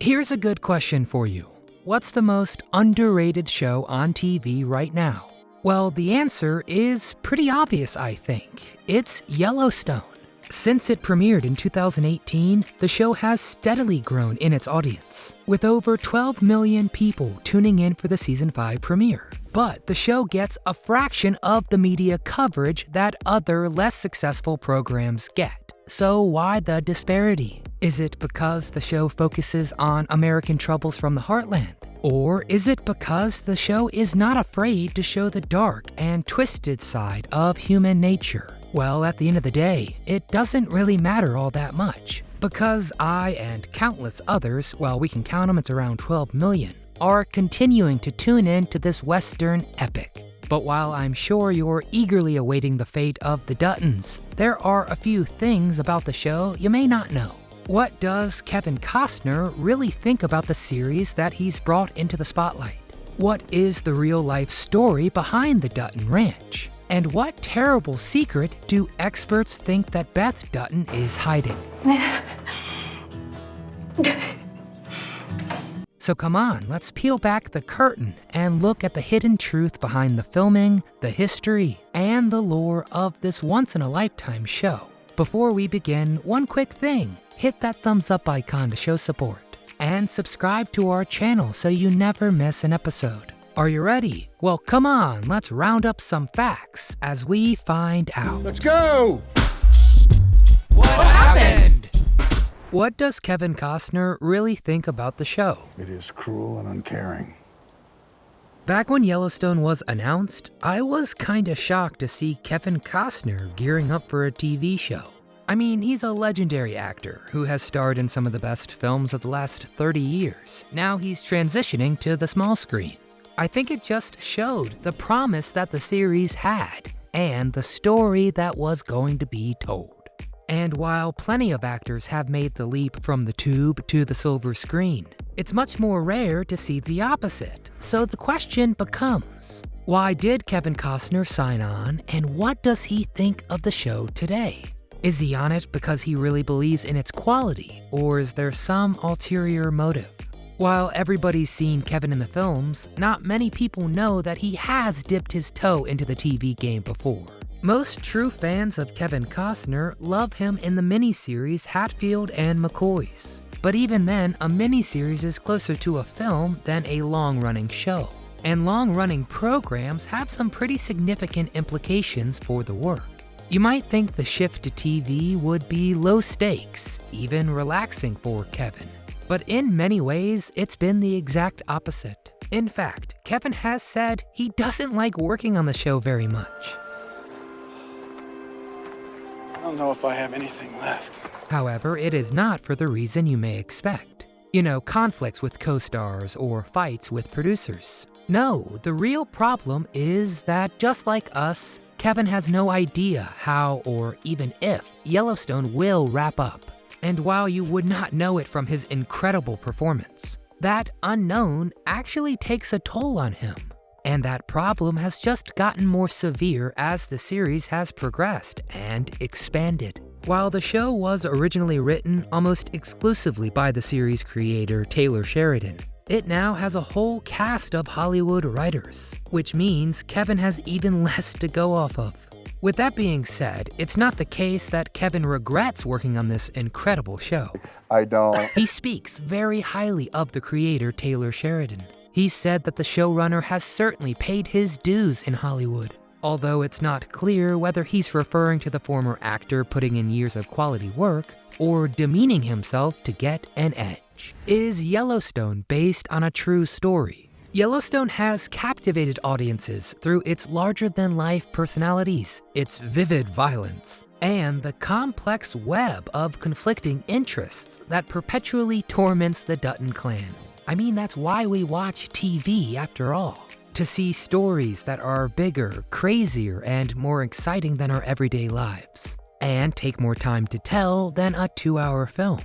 Here's a good question for you. What's the most underrated show on TV right now? Well, the answer is pretty obvious, I think. It's Yellowstone. Since it premiered in 2018, the show has steadily grown in its audience, with over 12 million people tuning in for the season 5 premiere. But the show gets a fraction of the media coverage that other less successful programs get. So why the disparity? Is it because the show focuses on American troubles from the heartland? Or is it because the show is not afraid to show the dark and twisted side of human nature? Well, at the end of the day, it doesn't really matter all that much, because I and countless others, well, we can count them, it's around 12 million, are continuing to tune in to this Western epic. But while I'm sure you're eagerly awaiting the fate of the Duttons, there are a few things about the show you may not know. What does Kevin Costner really think about the series that he's brought into the spotlight? What is the real-life story behind the Dutton Ranch? And what terrible secret do experts think that Beth Dutton is hiding? So come on, let's peel back the curtain and look at the hidden truth behind the filming, the history, and the lore of this once-in-a-lifetime show. Before we begin, one quick thing. Hit that thumbs up icon to show support. And subscribe to our channel so you never miss an episode. Are you ready? Well, come on, let's round up some facts as we find out. Let's go! What happened? What does Kevin Costner really think about the show? It is cruel and uncaring. Back when Yellowstone was announced, I was kinda shocked to see Kevin Costner gearing up for a TV show. I mean, he's a legendary actor who has starred in some of the best films of the last 30 years. Now he's transitioning to the small screen. I think it just showed the promise that the series had and the story that was going to be told. And while plenty of actors have made the leap from the tube to the silver screen, it's much more rare to see the opposite. So the question becomes, why did Kevin Costner sign on, and what does he think of the show today? Is he on it because he really believes in its quality, or is there some ulterior motive? While everybody's seen Kevin in the films, not many people know that he has dipped his toe into the TV game before. Most true fans of Kevin Costner love him in the miniseries Hatfield and McCoys. But even then, a miniseries is closer to a film than a long-running show. And long-running programs have some pretty significant implications for the work. You might think the shift to TV would be low stakes, even relaxing for Kevin. But in many ways, it's been the exact opposite. In fact, Kevin has said he doesn't like working on the show very much. I don't know if I have anything left. However, it is not for the reason you may expect. You know, conflicts with co-stars or fights with producers. No, the real problem is that just like us, Kevin has no idea how or even if Yellowstone will wrap up. And while you would not know it from his incredible performance, that unknown actually takes a toll on him. And that problem has just gotten more severe as the series has progressed and expanded. While the show was originally written almost exclusively by the series creator Taylor Sheridan, it now has a whole cast of Hollywood writers, which means Kevin has even less to go off of. With that being said, it's not the case that Kevin regrets working on this incredible show. I don't. He speaks very highly of the creator Taylor Sheridan. He said that the showrunner has certainly paid his dues in Hollywood, although it's not clear whether he's referring to the former actor putting in years of quality work or demeaning himself to get an edge. Is Yellowstone based on a true story? Yellowstone has captivated audiences through its larger-than-life personalities, its vivid violence, and the complex web of conflicting interests that perpetually torments the Dutton clan. I mean, that's why we watch TV after all. To see stories that are bigger, crazier, and more exciting than our everyday lives, and take more time to tell than a 2-hour film.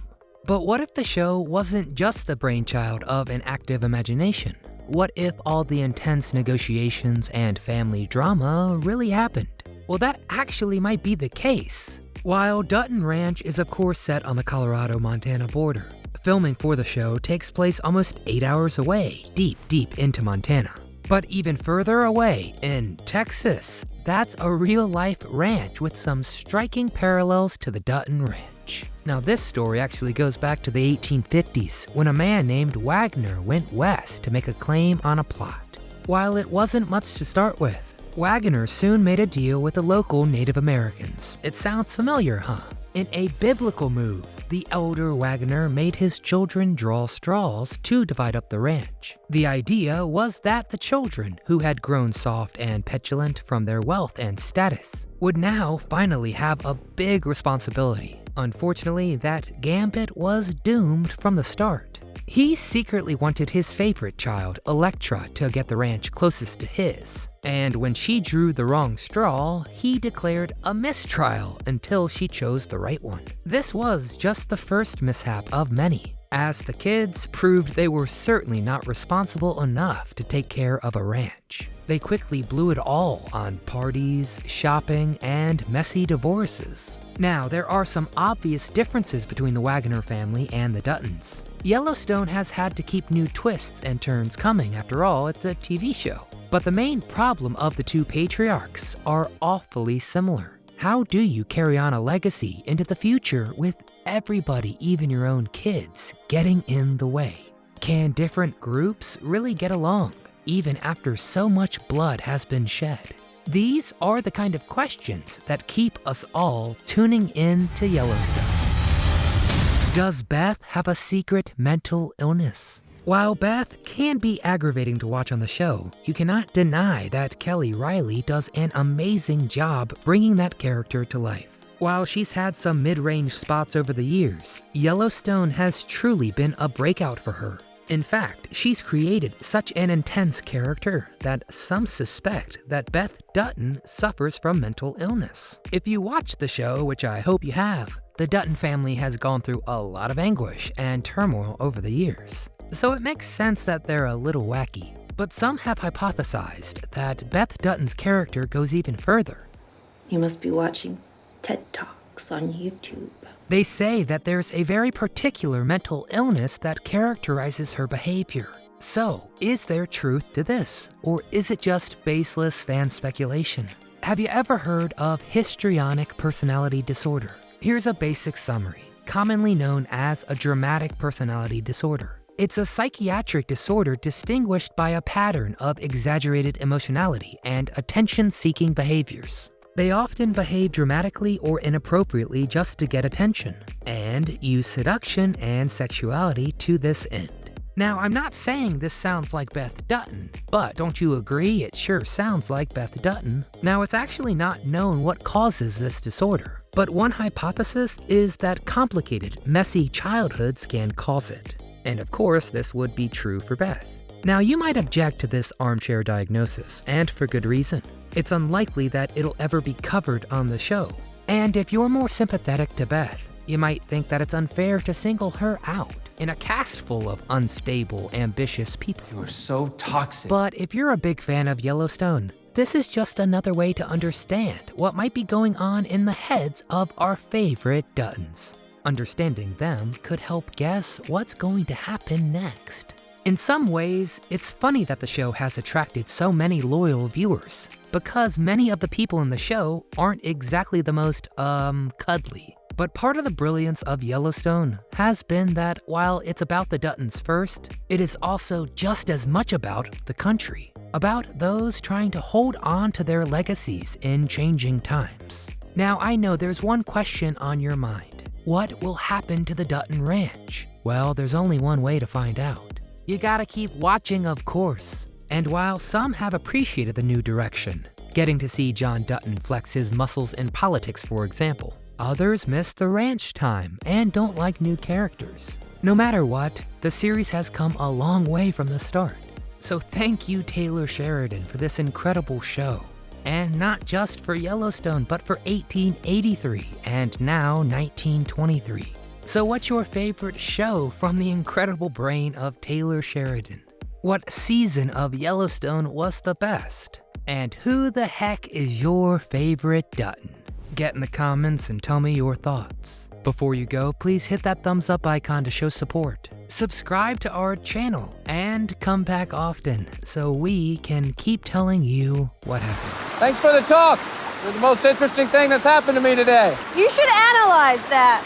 But what if the show wasn't just the brainchild of an active imagination? What if all the intense negotiations and family drama really happened? Well, that actually might be the case. While Dutton Ranch is of course set on the Colorado-Montana border, Filming for the show takes place almost 8 hours away, deep into Montana. But even further away, in Texas, that's a real-life ranch with some striking parallels to the Dutton Ranch. Now this story actually goes back to the 1850s, when a man named Wagner went west to make a claim on a plot. While it wasn't much to start with, Wagner soon made a deal with the local Native Americans. It sounds familiar, huh? In a biblical move, the elder Wagner made his children draw straws to divide up the ranch. The idea was that the children, who had grown soft and petulant from their wealth and status, would now finally have a big responsibility. Unfortunately, that gambit was doomed from the start. He secretly wanted his favorite child, Electra, to get the ranch closest to his. And when she drew the wrong straw, he declared a mistrial until she chose the right one. This was just the first mishap of many, as the kids proved they were certainly not responsible enough to take care of a ranch. They quickly blew it all on parties, shopping, and messy divorces. Now, there are some obvious differences between the Wagner family and the Duttons. Yellowstone has had to keep new twists and turns coming. After all, it's a TV show. But the main problem of the two patriarchs are awfully similar. How do you carry on a legacy into the future with everybody, even your own kids, getting in the way? Can different groups really get along, even after so much blood has been shed? These are the kind of questions that keep us all tuning in to Yellowstone. Does Beth have a secret mental illness? While Beth can be aggravating to watch on the show, you cannot deny that Kelly Reilly does an amazing job bringing that character to life. While she's had some mid-range spots over the years, Yellowstone has truly been a breakout for her. In fact, she's created such an intense character that some suspect that Beth Dutton suffers from mental illness. If you watch the show, which I hope you have, the Dutton family has gone through a lot of anguish and turmoil over the years. So it makes sense that they're a little wacky. But some have hypothesized that Beth Dutton's character goes even further. You must be watching TED Talks on YouTube. They say that there's a very particular mental illness that characterizes her behavior. So, is there truth to this? Or is it just baseless fan speculation? Have you ever heard of histrionic personality disorder? Here's a basic summary, commonly known as a dramatic personality disorder. It's a psychiatric disorder distinguished by a pattern of exaggerated emotionality and attention-seeking behaviors. They often behave dramatically or inappropriately just to get attention, and use seduction and sexuality to this end. Now, I'm not saying this sounds like Beth Dutton, but don't you agree it sure sounds like Beth Dutton? Now, it's actually not known what causes this disorder, but one hypothesis is that complicated, messy childhoods can cause it. And of course, this would be true for Beth. Now, you might object to this armchair diagnosis, and for good reason. It's unlikely that it'll ever be covered on the show. And if you're more sympathetic to Beth, you might think that it's unfair to single her out in a cast full of unstable, ambitious people. You are so toxic. But if you're a big fan of Yellowstone, this is just another way to understand what might be going on in the heads of our favorite Duttons. Understanding them could help guess what's going to happen next. In some ways, it's funny that the show has attracted so many loyal viewers, because many of the people in the show aren't exactly the most, cuddly. But part of the brilliance of Yellowstone has been that while it's about the Duttons first, it is also just as much about the country, about those trying to hold on to their legacies in changing times. Now, I know there's one question on your mind. What will happen to the Dutton Ranch? Well, there's only one way to find out. You gotta keep watching, of course. And while some have appreciated the new direction, getting to see John Dutton flex his muscles in politics, for example, others miss the ranch time and don't like new characters. No matter what, the series has come a long way from the start. So thank you, Taylor Sheridan, for this incredible show. And not just for Yellowstone, but for 1883 and now 1923. So what's your favorite show from the incredible brain of Taylor Sheridan? What season of Yellowstone was the best? And who the heck is your favorite Dutton? Get in the comments and tell me your thoughts. Before you go, please hit that thumbs up icon to show support. Subscribe to our channel and come back often so we can keep telling you what happened. Thanks for the talk. You're the most interesting thing that's happened to me today. You should analyze that.